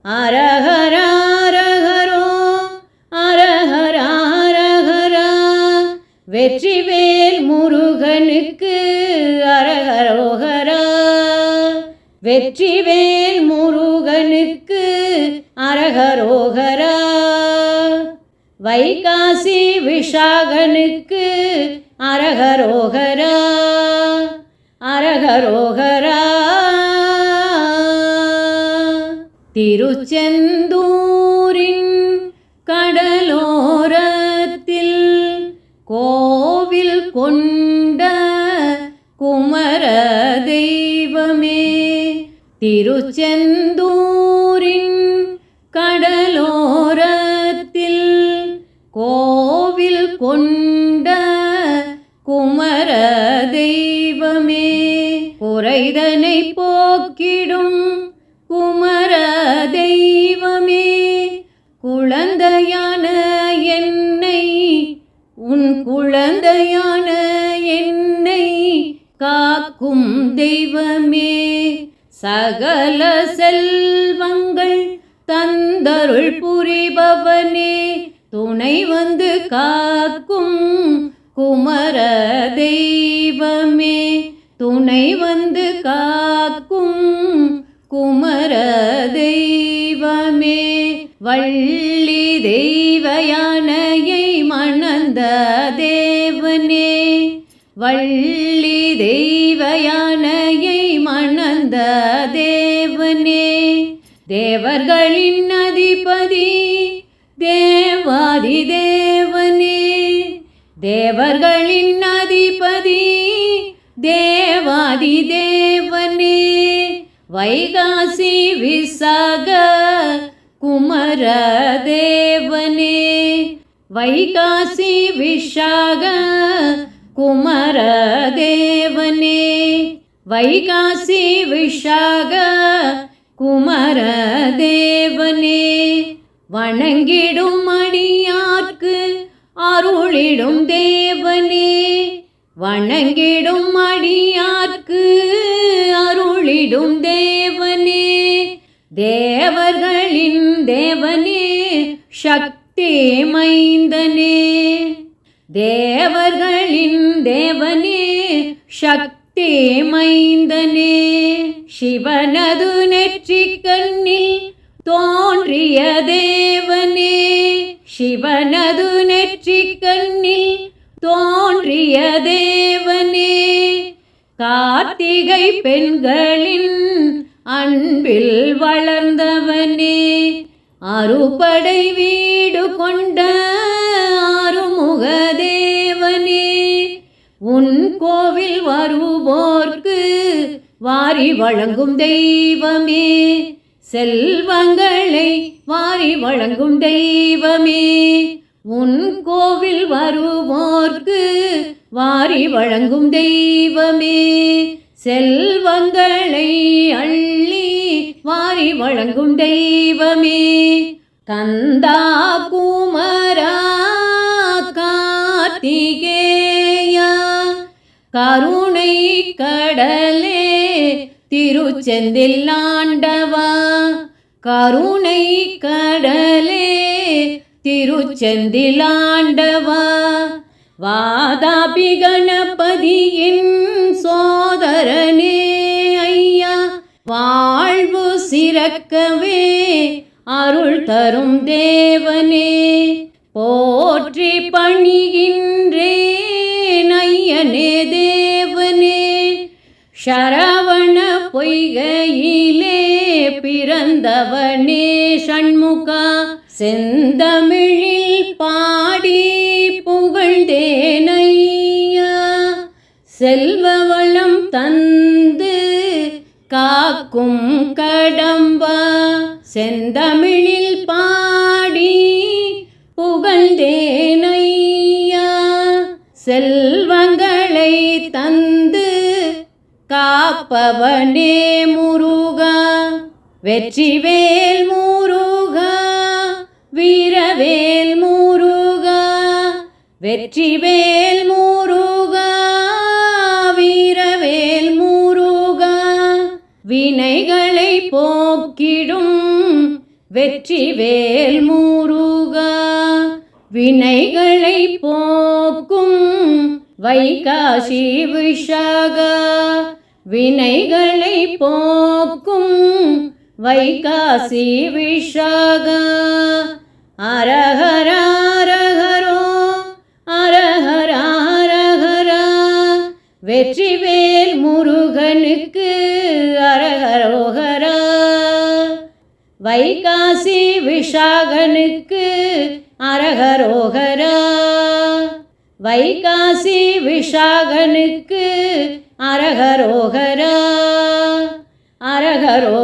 அரஹரா அரஹரோ அரஹரா அரஹரா. வெற்றிவேல் முருகனுக்கு அரஹரோஹரா. வெற்றிவேல் முருகனுக்கு அரஹரோஹரா. வைகாசி விஷாகனுக்கு அரஹரோஹரா அரஹரோஹரா. திருச்செந்தூரின் கடலோரத்தில் கோவில் கொண்ட குமர தெய்வமே. திருச்செந்தூரின் கடலோரத்தில் கோவில் கொண்ட குமர தெய்வமே. குறைதனை போக்கிடும் குமர தெய்வமே. குழந்தையான என்னை உன் குழந்தையான என்னை காக்கும் தெய்வமே. சகல செல்வங்கள் தந்தருள் புரிபவனே. துணை வந்து காக்கும் குமர தெய்வமே. துணை வந்து காக்கும் குமர தெய்வமே. வள்ளி தெய்வ யானையை மணந்த தேவனே. வள்ளி தெய்வ யானையை மணந்த தேவனே. தேவர்களின் அதிபதி தேவாதி தேவனே. தேவர்களின் அதிபதி தேவாதி தேவனே. வைகாசி விசாக குமர தேவனே. வைகாசி விஷாக குமர தேவனே. வைகாசி விஷாக குமர தேவனே. வணங்கிடும் அடியார்க்கு அருளிடும் தேவனே. வணங்கிடும் அடியார்க்கு அருளிடும் தேவனே. தேவர்களின் தேவனே சக்தி மைந்தனே. தேவர்களின் தேவனே சக்தி மைந்தனே. சிவனது நெற்றிக் கண்ணில் தோன்றிய தேவனே. சிவனது நெற்றிக் கண்ணில் தோன்றிய தேவனே. கார்த்திகை பெண்களின் அன்பில் வளர்ந்தவனே. அறுபடை வீடு கொண்ட ஆறுமுக தேவனே. உன் கோவில் வருவோர்க்கு வாரி வழங்கும் தெய்வமே. செல்வங்களை வாரி வழங்கும் தெய்வமே. உன் கோவில் வருவோர்க்கு வாரி வழங்கும் தெய்வமே. செல்வங்களை அள்ளி வாரி வழங்கும் தெய்வமே. கந்தா குமரா கார்த்திகேயா. கருணை கடலே திருச்செந்தில் ஆண்டவா. கருணை கடலே திருச்செந்தில் ஆண்டவா. வாதாபி கணபதியின் சோதரனே ஐயா. வாழ்வு சிறக்கவே அருள் தரும் தேவனே. போற்றி பணிகின்றேன் ஐயனே தேவனே. சரவண பொய்கையிலே பிறந்தவனே சண்முகா. செந்தமிழில் பாடி புகழ்ந்தேனையா. செல்வ வளம் தந்து காக்கும் கடம்பா. செந்தமிழில் பாடி புகழ்ந்தேனையா. செல்வங்களை தந்து காப்பவனே முருகா. வெற்றிவேல் முருகா. வீரவேல் முருகா. வெற்றிவேல் முருகா. வீரவேல் முருகா. வினைகளை போக்கிடும் வெற்றிவேல் முருகா வினைகளை போக்கும் வைகாசி விஷாகா வினைகளை போக்கும் வைகாசி விஷாகா அரஹரா அரஹரோ அரஹரா அரஹரா வெற்றிவேல் முருகனுக்கு அரஹரோஹரா வைகாசி விஷாகனுக்கு அரஹரோஹரா வைகாசி விஷாகனுக்கு அரஹரோஹரா அரஹரோ